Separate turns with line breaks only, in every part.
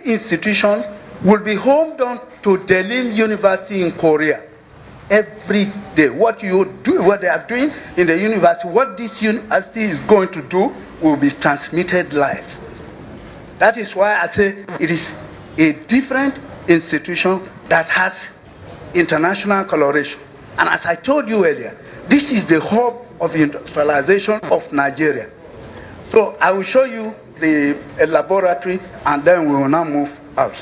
institution will be home to Dalim University in Korea. Every day, what they are doing in the university, what this university is going to do will be transmitted live. That is why I say it is a different institution that has international collaboration. And as I told you earlier, this is the hub of industrialization of Nigeria. So I will show you the laboratory, and then we will now move out.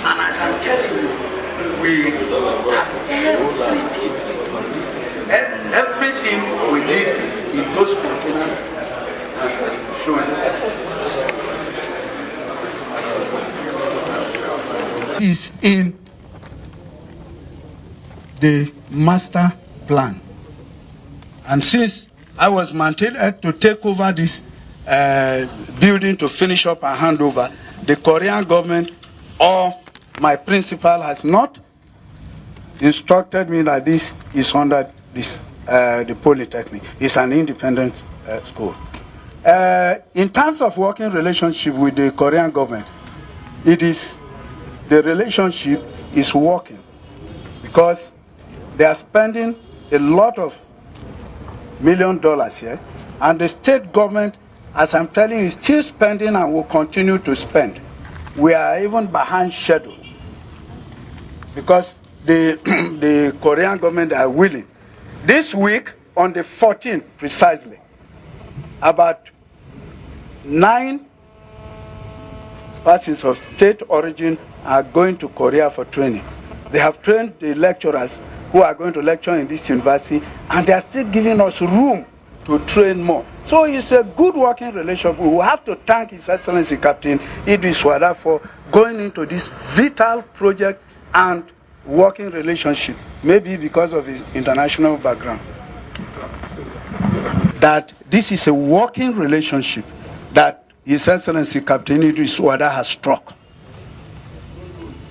And as I'm telling you, we have everything we need in those containers showing. Is in the master plan. And since I was mandated to take over this building to finish up and hand over, the Korean government or my principal has not instructed me that this is under this, the Polytechnic. It's an independent school. In terms of working relationship with the Korean government, the relationship is working because they are spending a lot of $1 million here, and the state government, as I'm telling you, is still spending and will continue to spend. We are even behind schedule because the Korean government are willing. This week, on the 14th precisely, about 9 persons of state origin are going to Korea for training. They have trained the lecturers who are going to lecture in this university, and they are still giving us room to train more. So it's a good working relationship. We will have to thank His Excellency Captain Idris Wada for going into this vital project and working relationship, maybe because of his international background. That this is a working relationship that His Excellency Captain Idris Wada has struck.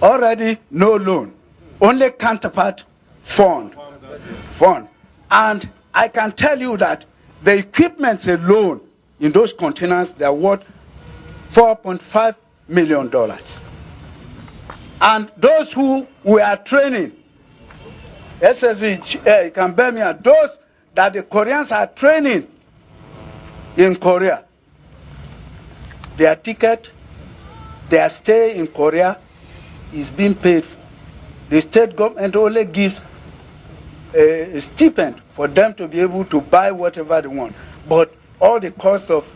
Already no loan, only counterpart fund. And I can tell you that the equipment alone in those containers, they are worth $4.5 million. And those who we are training, SSC, you can bear me out, those that the Koreans are training in Korea, their ticket, their stay in Korea is being paid for. The state government only gives a stipend for them to be able to buy whatever they want. But all the cost of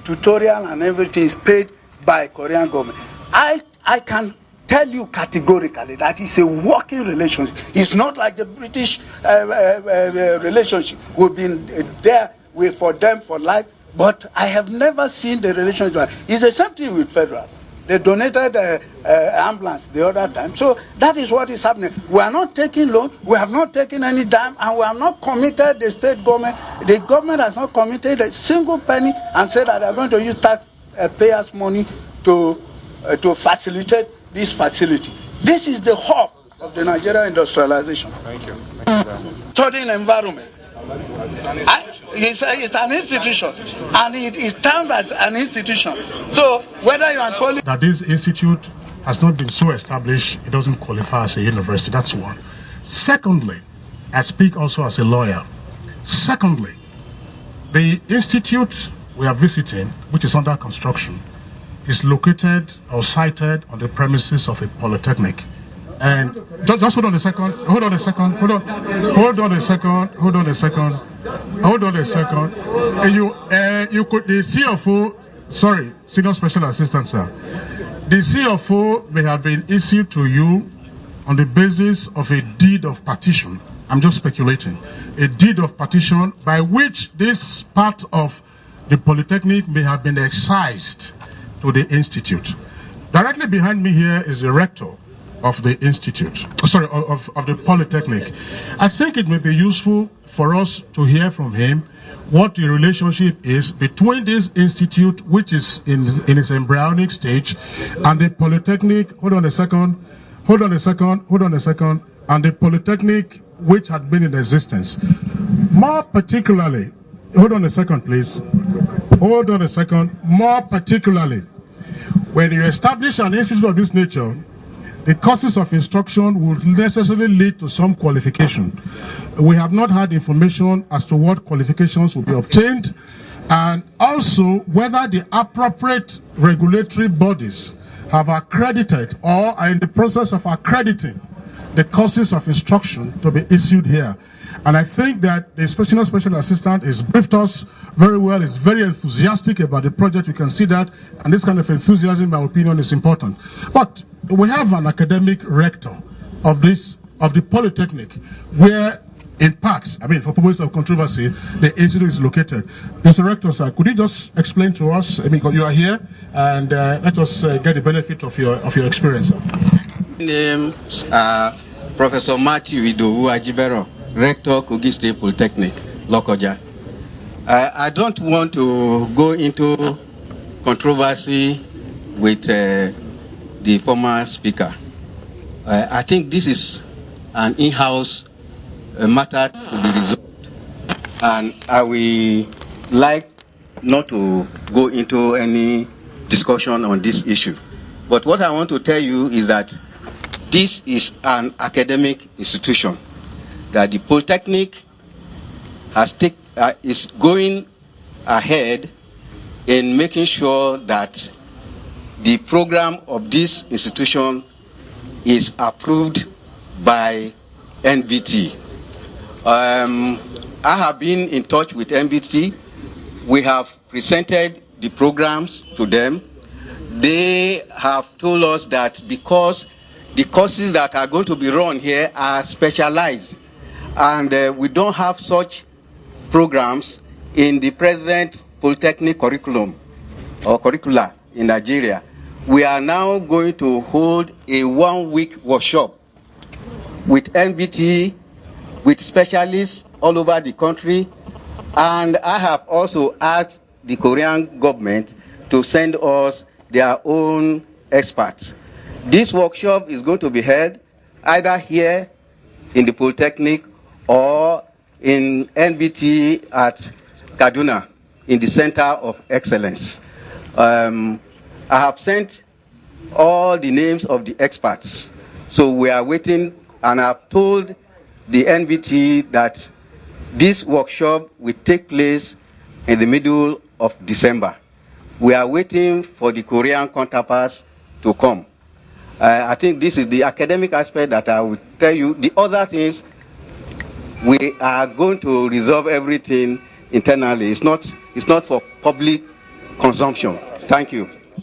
tutorial and everything is paid by Korean government. I can tell you categorically that it's a working relationship. It's not like the British relationship. We've been there for them for life, but I have never seen the relationship. It's the same thing with federal. They donated ambulance the other time. So that is what is happening. We are not taking loan. We have not taken any dime, and we have not committed the state government. The government has not committed a single penny and said that they are going to use taxpayers' money to facilitate this facility. This is the hub of the Nigeria industrialization.
Thank you. Thank you very much.
Studying environment. It's an institution, and it is termed as an institution. So whether you are poly
that this institute has not been so established, it doesn't qualify as a university. That's one. Secondly, I speak also as a lawyer. Secondly, the institute we are visiting, which is under construction, is located or sited on the premises of a polytechnic. And just hold on a second. Hold on a second. Hold on a second. You could, the CFO, sorry, Senior Special Assistant, sir. The CFO may have been issued to you on the basis of a deed of partition. I'm just speculating. A deed of partition by which this part of the Polytechnic may have been excised to the institute. Directly behind me here is the rector of the institute, sorry, of the Polytechnic. I think it may be useful for us to hear from him what the relationship is between this institute, which is in its embryonic stage, and the Polytechnic, and the Polytechnic which had been in existence. More particularly, hold on a second, please. Hold on a second. More particularly, when you establish an institute of this nature, the courses of instruction would necessarily lead to some qualification. We have not had information as to what qualifications will be obtained, and also whether the appropriate regulatory bodies have accredited or are in the process of accrediting the courses of instruction to be issued here. And I think that the special assistant has briefed us very well, is very enthusiastic about the project. You can see that, and this kind of enthusiasm, in my opinion, is important. But we have an academic rector of the Polytechnic, where, in part, I mean, for purposes of controversy, the institute is located. Mr. Rector, sir, could you just explain to us, I mean, you are here, and let us get the benefit of your experience, sir.
Names are Professor Matthew Idowu Ajibero, Rector, Kogi State Polytechnic, Lokoja. I don't want to go into controversy with the former speaker. I think this is an in-house matter to be resolved, and I will like not to go into any discussion on this issue. But what I want to tell you is that this is an academic institution, that the Polytechnic is going ahead in making sure that the program of this institution is approved by NBT. I have been in touch with NBT. We have presented the programs to them. They have told us that because the courses that are going to be run here are specialized, and we don't have such programs in the present Polytechnic curriculum or curricula in Nigeria. We are now going to hold a one-week workshop with NBT, with specialists all over the country, and I have also asked the Korean government to send us their own experts. This workshop is going to be held either here in the Polytechnic or in NBT at Kaduna, in the Center of Excellence. I have sent all the names of the experts, so we are waiting, and I have told the NBT that this workshop will take place in the middle of December. We are waiting for the Korean counterparts to come. I think this is the academic aspect that I will tell you. The other things, we are going to resolve everything internally. It's not for public consumption. Thank you.